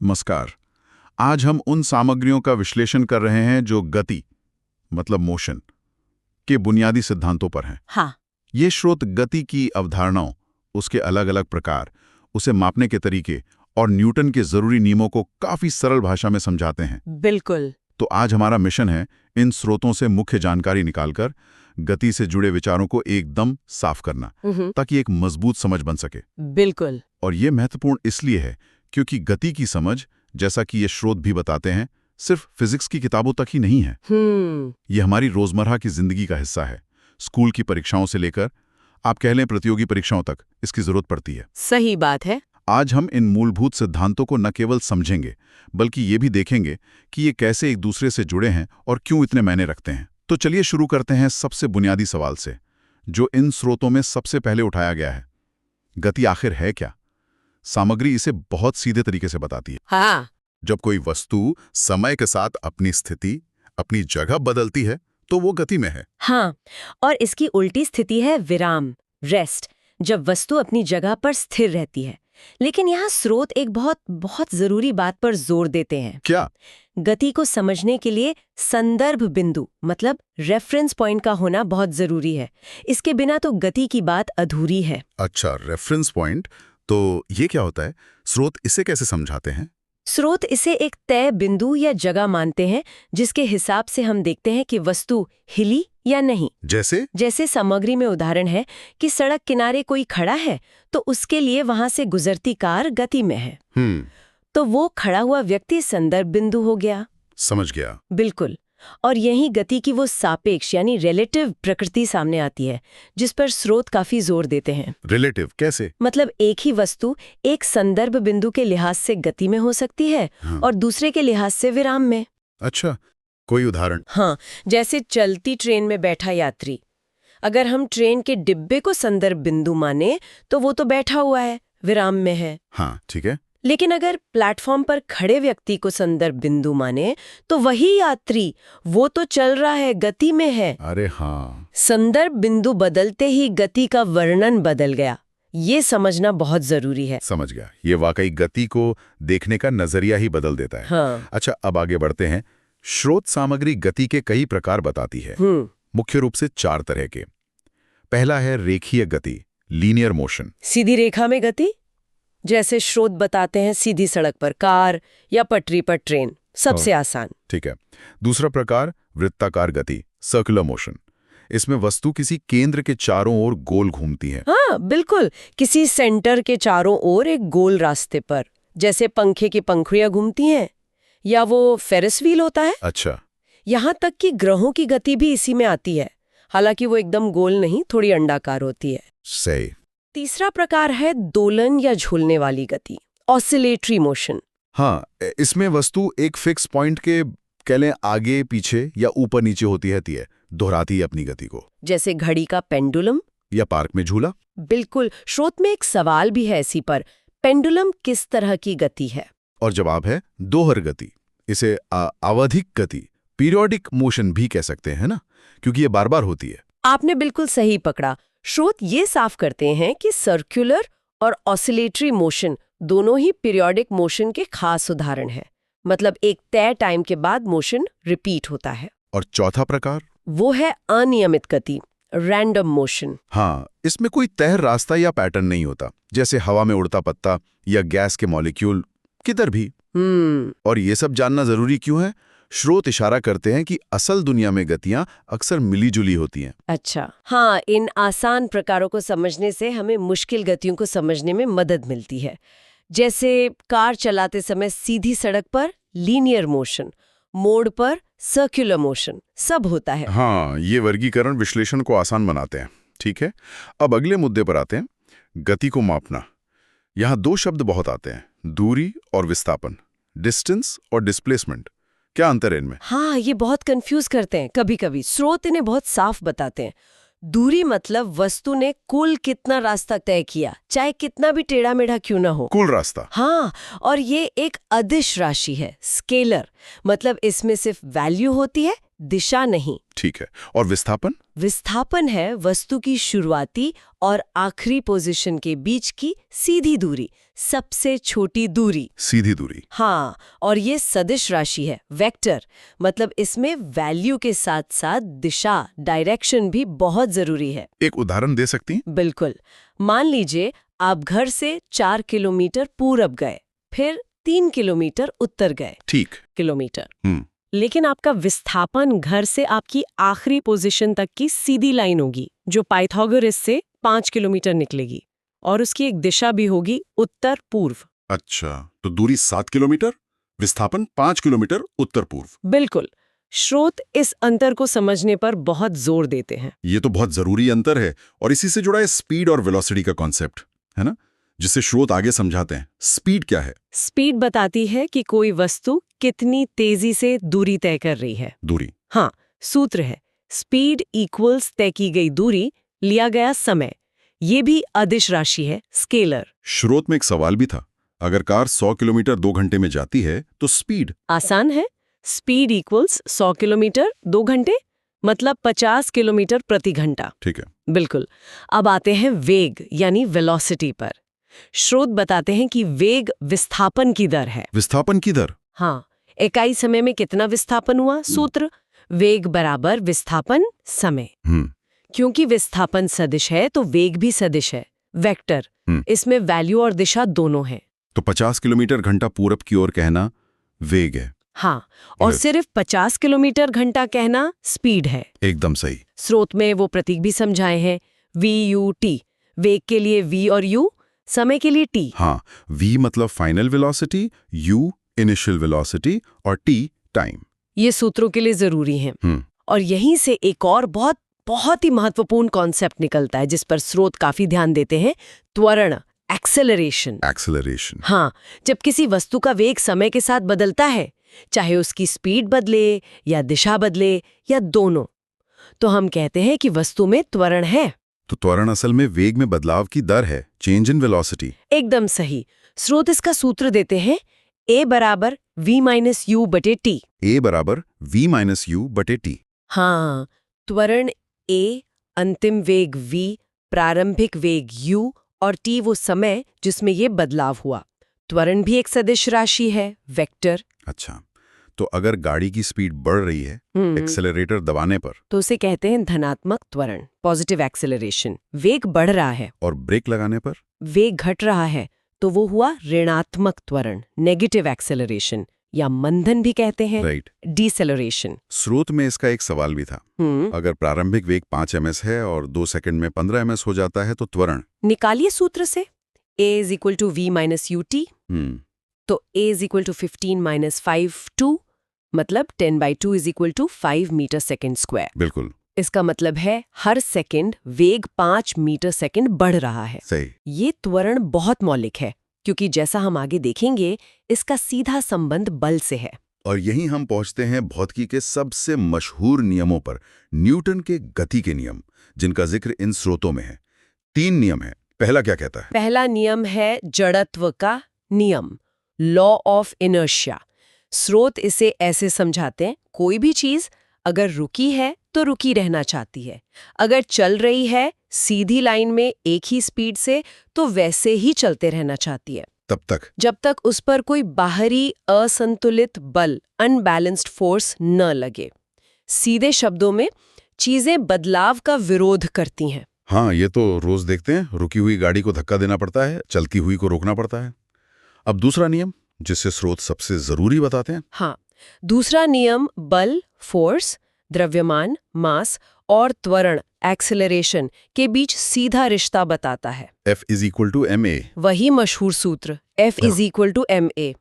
नमस्कार। आज हम उन सामग्रियों का विश्लेषण कर रहे हैं जो गति मतलब मोशन के बुनियादी सिद्धांतों पर हैं। हाँ, ये स्रोत गति की अवधारणाओं, उसके अलग अलग प्रकार, उसे मापने के तरीके और न्यूटन के जरूरी नियमों को काफी सरल भाषा में समझाते हैं। बिल्कुल। तो आज हमारा मिशन है इन स्रोतों से मुख्य जानकारी निकालकर गति से जुड़े विचारों को एकदम साफ करना, ताकि एक मजबूत समझ बन सके। बिल्कुल। और ये महत्वपूर्ण इसलिए है क्योंकि गति की समझ, जैसा कि ये स्रोत भी बताते हैं, सिर्फ फिजिक्स की किताबों तक ही नहीं है। ये हमारी रोजमर्रा की जिंदगी का हिस्सा है। स्कूल की परीक्षाओं से लेकर आप कह लें प्रतियोगी परीक्षाओं तक इसकी जरूरत पड़ती है। सही बात है। आज हम इन मूलभूत सिद्धांतों को न केवल समझेंगे बल्कि ये भी देखेंगे कि ये कैसे एक दूसरे से जुड़े हैं और क्यों इतने मायने रखते हैं। तो चलिए शुरू करते हैं सबसे बुनियादी सवाल से, जो इन स्रोतों में सबसे पहले उठाया गया है। गति आखिर है क्या? सामग्री इसे बहुत सीधे तरीके से बताती है। हाँ, जब कोई वस्तु समय के साथ अपनी स्थिति, अपनी जगह बदलती है तो वो गति में है। हाँ, और इसकी उल्टी स्थिति है विराम, रेस्ट, जब वस्तु अपनी जगह पर स्थिर रहती है। लेकिन यहाँ स्रोत एक बहुत बहुत जरूरी बात पर जोर देते हैं। क्या? गति को समझने के लिए संदर्भ बिंदु मतलब रेफरेंस पॉइंट का होना बहुत जरूरी है। इसके बिना तो गति की बात अधूरी है। अच्छा, रेफरेंस पॉइंट, तो ये क्या होता है? स्रोत इसे कैसे समझाते हैं? स्रोत इसे एक तय बिंदु या जगह मानते हैं जिसके हिसाब से हम देखते हैं कि वस्तु हिली या नहीं। जैसे सामग्री में उदाहरण है कि सड़क किनारे कोई खड़ा है तो उसके लिए वहां से गुजरती कार गति में है। तो वो खड़ा हुआ व्यक्ति संदर्भ बिंदु हो गया। समझ गया। बिल्कुल। और यही गति की वो सापेक्ष यानी रिलेटिव प्रकृति सामने आती है, जिस पर स्रोत काफी जोर देते हैं। रिलेटिव कैसे? मतलब एक ही वस्तु एक संदर्भ बिंदु के लिहाज से गति में हो सकती है और दूसरे के लिहाज से विराम में। अच्छा, कोई उदाहरण? हाँ, जैसे चलती ट्रेन में बैठा यात्री। अगर हम ट्रेन के डिब्बे को संदर्भ बिंदु माने तो वो तो बैठा हुआ है, विराम में है। हाँ, ठीक है। लेकिन अगर प्लेटफॉर्म पर खड़े व्यक्ति को संदर्भ बिंदु माने तो वही यात्री, वो तो चल रहा है, गति में है। अरे हाँ, संदर्भ बिंदु बदलते ही गति का वर्णन बदल गया। ये समझना बहुत जरूरी है। समझ गया। ये वाकई गति को देखने का नजरिया ही बदल देता है। हाँ। अच्छा, अब आगे बढ़ते हैं। स्रोत सामग्री गति के कई प्रकार बताती है, मुख्य रूप से 4 तरह के। पहला है रेखीय गति, लीनियर मोशन। सीधी रेखा में गति, जैसे स्रोत बताते हैं सीधी सड़क पर कार या पटरी पर ट्रेन, सबसे आसान। ठीक है। दूसरा प्रकार वृत्ताकार गति, सर्कुलर मोशन। इसमें वस्तु किसी केंद्र के चारों ओर गोल घूमती है। हाँ, बिल्कुल, किसी सेंटर के चारों ओर एक गोल रास्ते पर, जैसे पंखे की पंखुड़ियां घूमती हैं या वो फेरिस व्हील होता है। अच्छा। यहाँ तक कि ग्रहों की गति भी इसी में आती है, हालांकि वो एकदम गोल नहीं, थोड़ी अंडाकार होती है। सही। तीसरा प्रकार है दोलन या झूलने वाली गति, ऑसिलेटरी मोशन। हाँ, इसमें वस्तु एक फिक्स पॉइंट के कह लें आगे पीछे या ऊपर नीचे होती रहती है, दोहराती है अपनी गति को। जैसे घड़ी का पेंडुलम या पार्क में झूला। बिल्कुल। स्रोत में एक सवाल भी है इसी पर, पेंडुलम किस तरह की गति है? और जवाब है दोहर गति। इसे आवधिक गति, पीरियोडिक मोशन भी कह सकते हैं ना, क्योंकि ये बार बार होती है। आपने बिल्कुल सही पकड़ा। स्रोत ये साफ करते हैं कि सर्कुलर और ऑसिलेटरी मोशन दोनों ही पीरियोडिक मोशन के खास उदाहरण हैं। मतलब एक तय टाइम के बाद मोशन रिपीट होता है। और चौथा प्रकार? वो है अनियमित गति, रैंडम मोशन। हाँ, इसमें कोई तय रास्ता या पैटर्न नहीं होता, जैसे हवा में उड़ता पत्ता या गैस के मॉलिक्यूल, किधर भी। और ये सब जानना जरूरी क्यों है? स्रोत इशारा करते हैं कि असल दुनिया में गतियां अक्सर मिली-जुली होती हैं। अच्छा, हाँ, इन आसान प्रकारों को समझने से हमें मुश्किल गतियों को समझने में मदद मिलती है। जैसे कार चलाते समय सीधी सड़क पर लीनियर मोशन, मोड़ पर सर्कुलर मोशन, सब होता है। हाँ, ये वर्गीकरण विश्लेषण को आसान बनाते हैं। ठीक है, अब अगले मुद्दे पर आते हैं, गति को मापना। यहाँ 2 शब्द बहुत आते हैं, दूरी और विस्थापन, डिस्टेंस और डिस्प्लेसमेंट। क्या अंतर है इनमें? हाँ, ये बहुत कंफ्यूज करते हैं कभी कभी। स्रोत इन्हें बहुत साफ बताते हैं। दूरी मतलब वस्तु ने कुल कितना रास्ता तय किया, चाहे कितना भी टेढ़ा मेढ़ा क्यों ना हो। कुल रास्ता। हाँ, और ये एक अदिश राशि है, स्केलर। मतलब इसमें सिर्फ वैल्यू होती है, दिशा नहीं। ठीक है। और विस्थापन? विस्थापन है वस्तु की शुरुआती और आखिरी पोजीशन के बीच की सीधी दूरी, सबसे छोटी दूरी। सीधी दूरी। हाँ, और ये सदिश राशि है, वेक्टर। मतलब इसमें वैल्यू के साथ साथ दिशा, डायरेक्शन भी बहुत जरूरी है। एक उदाहरण दे सकती हैं? बिल्कुल। मान लीजिए आप घर से 4 किलोमीटर पूरब गए, फिर 3 किलोमीटर उत्तर गए। ठीक। किलोमीटर। लेकिन आपका विस्थापन घर से आपकी आखिरी पोजीशन तक की सीधी लाइन होगी, जो पाइथागोरस से 5 किलोमीटर निकलेगी, और उसकी एक दिशा भी होगी उत्तर पूर्व। अच्छा, तो दूरी 7 किलोमीटर, विस्थापन 5 किलोमीटर उत्तर पूर्व। बिल्कुल। स्रोत इस अंतर को समझने पर बहुत जोर देते हैं। ये तो बहुत जरूरी अंतर है, और इसी से जुड़ा है स्पीड और वेलोसिटी का कॉन्सेप्ट, है ना, जिसे स्रोत आगे समझाते हैं। स्पीड क्या है? स्पीड बताती है कि कोई वस्तु कितनी तेजी से दूरी तय कर रही है। दूरी। हाँ, सूत्र है स्पीड इक्वल्स तय की गई दूरी लिया गया समय। ये भी अदिश राशि है, स्केलर। स्रोत में एक सवाल भी था, अगर कार 100 किलोमीटर 2 घंटे में जाती है तो स्पीड? आसान है। स्पीड इक्वल्स 100 किलोमीटर 2 घंटे, मतलब 50 किलोमीटर प्रति घंटा। ठीक है। बिल्कुल। अब आते हैं वेग यानी वेलोसिटी पर। स्रोत बताते हैं कि वेग विस्थापन की दर है। विस्थापन की दर? हाँ, इकाई समय में कितना विस्थापन हुआ, सूत्र वेग बराबर विस्थापन समय। क्योंकि विस्थापन सदिश है तो वेग भी सदिश है, वेक्टर। इसमें वैल्यू और दिशा दोनों हैं। तो 50 किलोमीटर घंटा पूरब की ओर कहना वेग है। हाँ, और सिर्फ 50 किलोमीटर घंटा कहना स्पीड है। एकदम सही। स्रोत में वो प्रतीक भी समझाए हैं, VUT। वेग के लिए V और U, समय के लिए T। हाँ, V मतलब final velocity, U initial velocity और T टाइम। ये सूत्रों के लिए जरूरी हैं। और यहीं से एक और बहुत ही महत्वपूर्ण कॉन्सेप्ट निकलता है जिस पर स्रोत काफी ध्यान देते हैं, त्वरण, एक्सेलरेशन। एक्सेलरेशन। हाँ, जब किसी वस्तु का वेग समय के साथ बदलता है, चाहे उसकी स्पीड बदले या दिशा बदले या दोनों, तो हम कहते हैं कि वस्तु में त्वरण है। तो त्वरण असल में वेग में बदलाव की दर है, चेंज इन वेलोसिटी। एकदम सही। स्रोत इसका सूत्र देते हैं, A बराबर V-U/T। A बराबर V-U/T। हाँ, त्वरण A, अंतिम वेग V, प्रारंभिक वेग U और T वो समय जिसमें ये बदलाव हुआ। त्वरण भी एक सदिश राशि है, वेक्टर। अच्छा, तो अगर गाड़ी की स्पीड बढ़ रही है एक्सेलरेटर दबाने पर, तो उसे कहते हैं धनात्मक त्वरण, पॉजिटिव एक्सेलरेशन। वेग बढ़ रहा है और ब्रेक लगाने पर वेग घट रहा है तो वो हुआ ऋणात्मक त्वरण, नेगेटिव एक्सेलरेशन, या मंथन भी कहते हैं, राइट, डिसेलरेशन। स्रोत में इसका एक सवाल भी था, अगर प्रारंभिक वेग 5 ms है और 2 सेकंड में 15 ms हो जाता है तो त्वरण निकालिए सूत्र से। A = V-UT, तो A = 15 - 5/2, मतलब 10/2 = 5 मीटर सेकेंड स्क्वायर। बिल्कुल इसका मतलब है हर सेकंड वेग 5 मीटर सेकंड बढ़ रहा है। सही। ये त्वरण बहुत मौलिक है, क्योंकि जैसा हम आगे देखेंगे इसका सीधा संबंध बल से है। और यहीं हम पहुंचते हैं भौतिकी के सबसे मशहूर नियमों पर, न्यूटन के गति के नियम, जिनका जिक्र इन स्रोतों में है। 3 नियम है। पहला क्या कहता है? पहला नियम है जड़त्व का नियम, लॉ ऑफ इनर्शिया। स्रोत इसे ऐसे समझाते हैं, कोई भी चीज अगर रुकी है तो रुकी रहना चाहती है, अगर चल रही है सीधी लाइन में एक ही स्पीड से तो वैसे ही चलते रहना चाहती है, तब तक जब तक उस पर कोई बाहरी असंतुलित बल, अनबैलेंस्ड फोर्स न लगे। सीधे शब्दों में चीजें बदलाव का विरोध करती हैं। हाँ, ये तो रोज देखते हैं, रुकी हुई गाड़ी को धक्का देना पड़ता है, चलती हुई को रोकना पड़ता है। अब दूसरा नियम, जिसे स्रोत सबसे जरूरी बताते हैं। हाँ, दूसरा नियम बल, फोर्स, द्रव्यमान, मास और त्वरण, एक्सेलरेशन के बीच सीधा रिश्ता बताता है। F = ma। वही मशहूर सूत्र F = ma।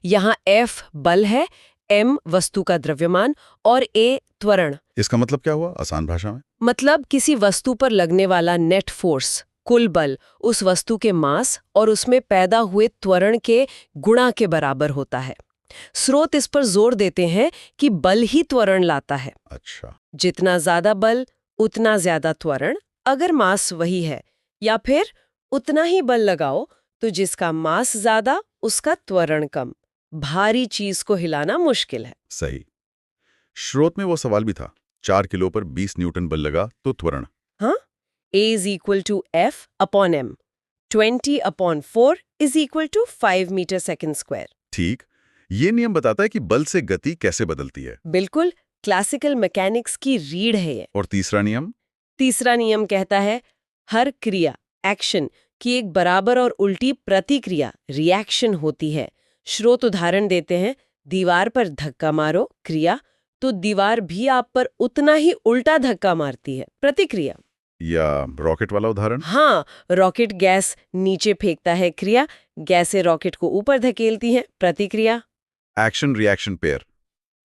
यहाँ F बल है, m वस्तु का द्रव्यमान और a त्वरण। इसका मतलब क्या हुआ आसान भाषा में? मतलब किसी वस्तु पर लगने वाला नेट फोर्स, कुल बल, उस वस्तु के मास और उसमें पैदा हुए त्वरण के गुणा के बराबर होता है। स्रोत इस पर जोर देते हैं कि बल ही त्वरण लाता है। अच्छा, जितना ज्यादा बल उतना ज्यादा त्वरण, अगर मास वही है, या फिर उतना ही बल लगाओ तो जिसका मास ज्यादा उसका त्वरण कम। भारी चीज को हिलाना मुश्किल है। सही। स्रोत में वो सवाल भी था, 4 किलो पर 20 न्यूटन बल लगा तो त्वरण। हाँ, A is equal to F upon M. 20/4 is equal to 5 meter second square. ठीक, ये नियम बताता है कि बल से गति कैसे बदलती है। बिल्कुल, क्लासिकल मैकेनिक्स की रीढ़ है ये। और तीसरा नियम? तीसरा नियम कहता है हर क्रिया एक्शन की एक बराबर और उल्टी प्रतिक्रिया रिएक्शन होती है। स्रोत उदाहरण देते हैं, दीवार पर धक्का मारो क्रिया, तो दीवार भी आप पर उतना ही उल्टा धक्का मारती है प्रतिक्रिया। या रॉकेट वाला उदाहरण? हाँ, रॉकेट गैस नीचे फेंकता है क्रिया, गैसें रॉकेट को ऊपर धकेलती हैं प्रतिक्रिया। Action reaction pair.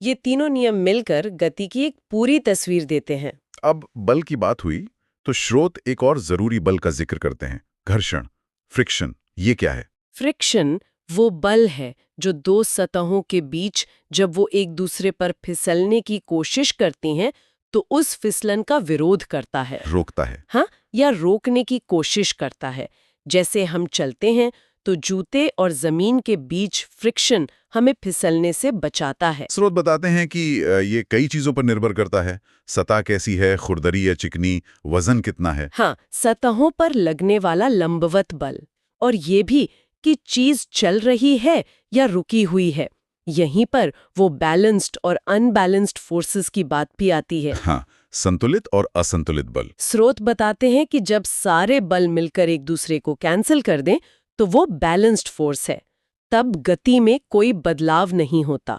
ये तीनों नियम मिलकर गति की एक पूरी तस्वीर देते हैं। अब बल की बात हुई तो स्रोत एक और जरूरी बल का जिक्र करते हैं, घर्षण, फ्रिक्शन। ये क्या है? फ्रिक्शन वो बल है जो दो सतहों के बीच जब वो एक दूसरे पर फिसलने की कोशिश करती हैं तो उस फिसलन का विरोध करता है, रोकता है। हाँ, या रोकने की कोशिश करता है। जैसे हम चलते हैं तो जूते और जमीन के बीच फ्रिक्शन हमें फिसलने से बचाता है। स्रोत बताते हैं कि ये कई चीजों पर निर्भर करता है, सतह कैसी है, खुरदरी या चिकनी, वजन कितना है। हाँ, सतहों पर लगने वाला लंबवत बल, और ये भी कि चीज चल रही है या रुकी हुई है। यहीं पर वो बैलेंस्ड और अनबैलेंस्ड फोर्सेस की बात भी आती है। हाँ, संतुलित और असंतुलित बल। स्रोत बताते हैं कि जब सारे बल मिलकर एक दूसरे को कैंसिल कर दें तो वो बैलेंस्ड फोर्स है, तब गति में कोई बदलाव नहीं होता।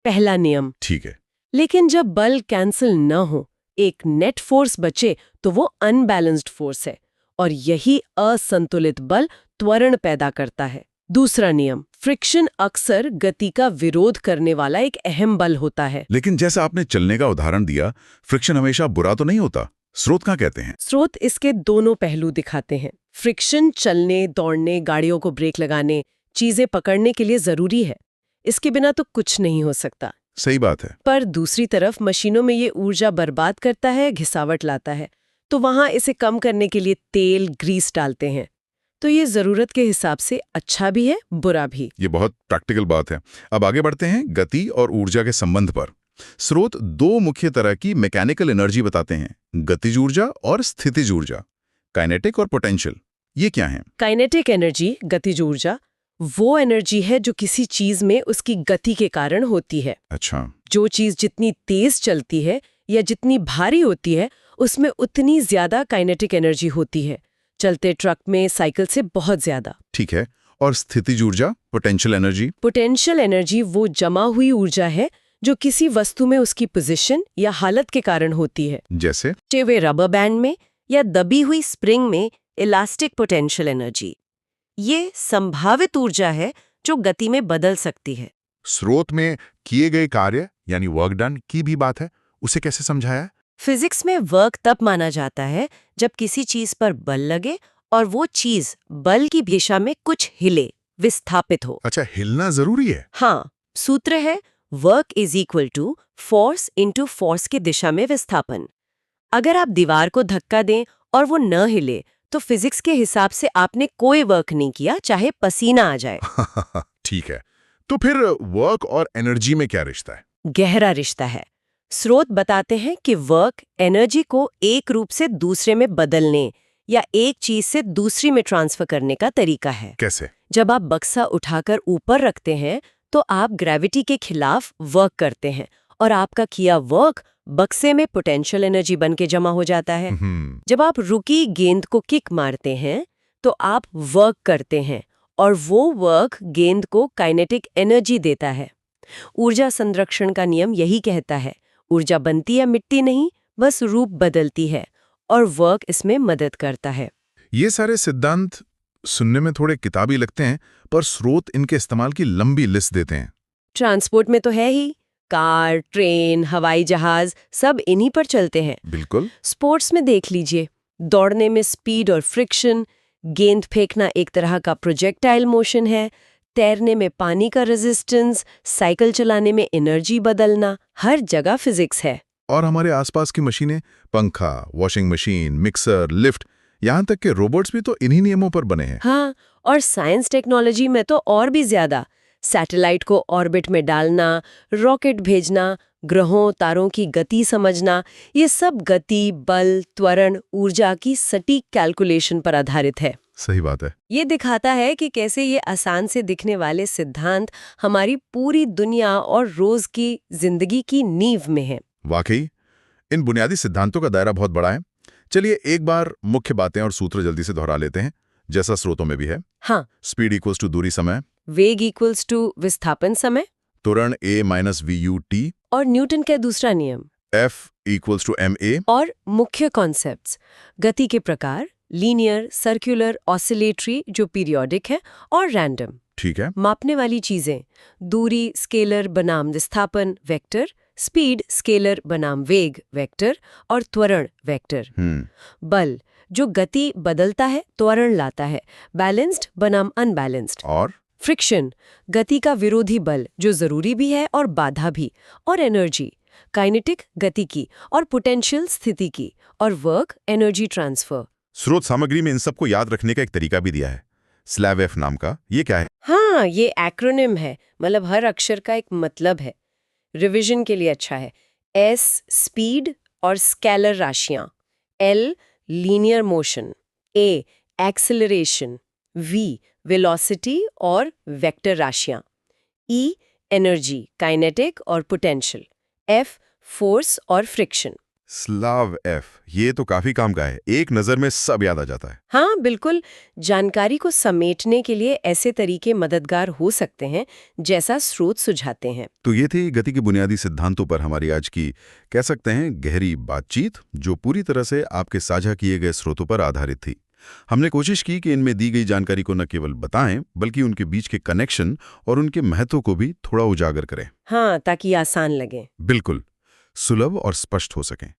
पहला नियम। ठीक है। लेकिन जब बल कैंसिल न हो, एक नेट फोर्स बचे, तो वो अनबैलेंस्ड फोर्स है, और यही असंतुलित बल त्वरण पैदा करता है। दूसरा नियम, फ्रिक्शन अक्सर गति का विरोध करने वाला एक अहम बल होता है। लेकिन जैसा आपने चलने का उदाहरण दिया, फ्रिक्शन हमेशा बुरा तो नहीं होता। स्रोत क्या कहते हैं? स्रोत इसके दोनों पहलू दिखाते हैं। फ्रिक्शन चलने, दौड़ने, गाड़ियों को ब्रेक लगाने, चीजें पकड़ने के लिए जरूरी है। इसके बिना तो कुछ नहीं हो सकता। सही बात है। पर दूसरी तरफ मशीनों में ये ऊर्जा बर्बाद करता है, घिसावट लाता है, तो वहां इसे कम करने के लिए तेल, ग्रीस डालते हैं। तो ये जरूरत के हिसाब से अच्छा भी है, बुरा भी। ये बहुत प्रैक्टिकल बात है। अब आगे बढ़ते हैं गति और ऊर्जा के संबंध पर। स्रोत दो मुख्य तरह की मैकेनिकल एनर्जी बताते हैं, गतिज ऊर्जा और स्थितिज ऊर्जा, काइनेटिक और पोटेंशियल। ये क्या है? काइनेटिक एनर्जी, गतिज ऊर्जा, वो एनर्जी है जो किसी चीज में उसकी गति के कारण होती है। अच्छा। जो चीज जितनी तेज चलती है या जितनी भारी होती है, उसमें उतनी ज्यादा काइनेटिक एनर्जी होती है। चलते ट्रक में, साइकिल से बहुत ज्यादा। ठीक है। और स्थितिज ऊर्जा, पोटेंशियल एनर्जी? पोटेंशियल एनर्जी वो जमा हुई ऊर्जा है जो किसी वस्तु में उसकी पोजीशन या हालत के कारण होती है। जैसे टेवे रबर बैंड में या दबी हुई स्प्रिंग में इलास्टिक पोटेंशियल एनर्जी। ये संभावित ऊर्जा है जो गति में बदल सकती है। स्रोत में किए गए कार्य यानी वर्क डन की भी बात है, उसे कैसे समझाया? फिजिक्स में वर्क तब माना जाता है जब किसी चीज पर बल लगे और वो चीज बल की दिशा में कुछ हिले, विस्थापित हो। अच्छा, हिलना जरूरी है? हाँ, सूत्र है work is equal to force into force की दिशा में विस्थापन। अगर आप दीवार को धक्का दें और वो न हिले, तो फिजिक्स के हिसाब से आपने कोई वर्क नहीं किया, चाहे पसीना आ जाए। ठीक है। तो फिर वर्क और एनर्जी में क्या रिश्ता है? गहरा रिश्ता है। स्रोत बताते हैं कि वर्क एनर्जी को एक रूप से दूसरे में बदलने या एक चीज से दूसरी में ट्रांसफर करने का तरीका है। कैसे? जब आप बक्सा उठाकर ऊपर रखते हैं तो आप ग्रेविटी के खिलाफ वर्क करते हैं, और आपका किया वर्क बक्से में पोटेंशियल एनर्जी बन के जमा हो जाता है। जब आप रुकी गेंद को किक मारते हैं तो आप वर्क करते हैं, और वो वर्क गेंद को काइनेटिक एनर्जी देता है। ऊर्जा संरक्षण का नियम यही कहता है, ऊर्जा बनती है मिट्टी नहीं, बस रूप बदलती है, और वर्क इसमें मदद करता है। ये सारे सिद्धांत सुनने में थोड़े किताबी लगते हैं, पर स्रोत इनके इस्तेमाल की लंबी लिस्ट देते हैं। ट्रांसपोर्ट में तो है ही, कार, ट्रेन, हवाई जहाज सब इन्हीं पर चलते हैं। बिल्कुल। स्पोर्ट्स में देख लीजिए, दौड़ने में स्पीड और फ्रिक्शन, गेंद फेंकना एक तरह का प्रोजेक्टाइल मोशन है, तैरने में पानी का रेजिस्टेंस, साइकिल चलाने में एनर्जी बदलना, हर जगह फिजिक्स है। और हमारे आसपास की मशीनें, पंखा, वॉशिंग मशीन, मिक्सर, लिफ्ट, यहाँ तक के रोबोट्स भी तो इन्हीं नियमों पर बने हैं। हाँ, और साइंस टेक्नोलॉजी में तो और भी ज्यादा। सैटेलाइट को ऑर्बिट में डालना, रॉकेट भेजना, ग्रहों तारों की गति समझना, ये सब गति, बल, त्वरण, ऊर्जा की सटीक कैलकुलेशन पर आधारित है। सही बात है। ये दिखाता है कि कैसे ये आसान से दिखने वाले सिद्धांत हमारी पूरी दुनिया और रोज की जिंदगी की नींव में हैं। वाकई इन बुनियादी सिद्धांतों का दायरा बहुत बड़ा है। चलिए एक बार मुख्य बातें और सूत्र जल्दी से दोहरा लेते हैं, जैसा स्रोतों में भी है। हाँ, स्पीड इक्वल्स टू दूरी समय, वेग इक्वल्स टू विस्थापन समय, त्वरण a माइनस VUT, और न्यूटन का दूसरा नियम, F इक्वल्स टू MA, और मुख्य कॉन्सेप्ट्स, गति के प्रकार, लीनियर, सर्कुलर, ऑसिलेटरी जो पीरियोडिक है, और रैंडम। ठीक है। मापने वाली चीजें, दूरी स्केलर बनाम विस्थापन वेक्टर, स्पीड स्केलर बनाम वेग वेक्टर, और त्वरण वेक्टर। बल जो गति बदलता है त्वरण लाता है, बैलेंस्ड बनाम अनबैलेंस्ड। और फ्रिक्शन गति का विरोधी बल जो जरूरी भी है और बाधा भी। और एनर्जी काइनेटिक गति की और पोटेंशियल स्थिति की। और वर्क एनर्जी ट्रांसफर। स्रोत सामग्री में इन सबको याद रखने का एक तरीका भी दिया है, स्लैव F नाम का। ये क्या है? हाँ, ये एक्रोनिम है, मतलब हर अक्षर का एक मतलब है। रिवीजन के लिए अच्छा है। S स्पीड और स्केलर राशियां, L linear motion, A acceleration, V velocity और वेक्टर राशियां, E एनर्जी काइनेटिक और पोटेंशियल, F फोर्स और फ्रिक्शन। स्लाव F, ये तो काफी काम का है, एक नजर में सब याद आ जाता है। हाँ बिल्कुल, जानकारी को समेटने के लिए ऐसे तरीके मददगार हो सकते हैं जैसा स्रोत सुझाते हैं। तो ये थी गति के बुनियादी सिद्धांतों पर हमारी आज की, कह सकते हैं, गहरी बातचीत, जो पूरी तरह से आपके साझा किए गए स्रोतों पर आधारित थी। हमने कोशिश की कि इनमें दी गई जानकारी को न केवल बताएं, बल्कि उनके बीच के कनेक्शन और उनके महत्व को भी थोड़ा उजागर करें। हाँ, ताकि आसान लगे। बिल्कुल, सुलभ और स्पष्ट हो सकें।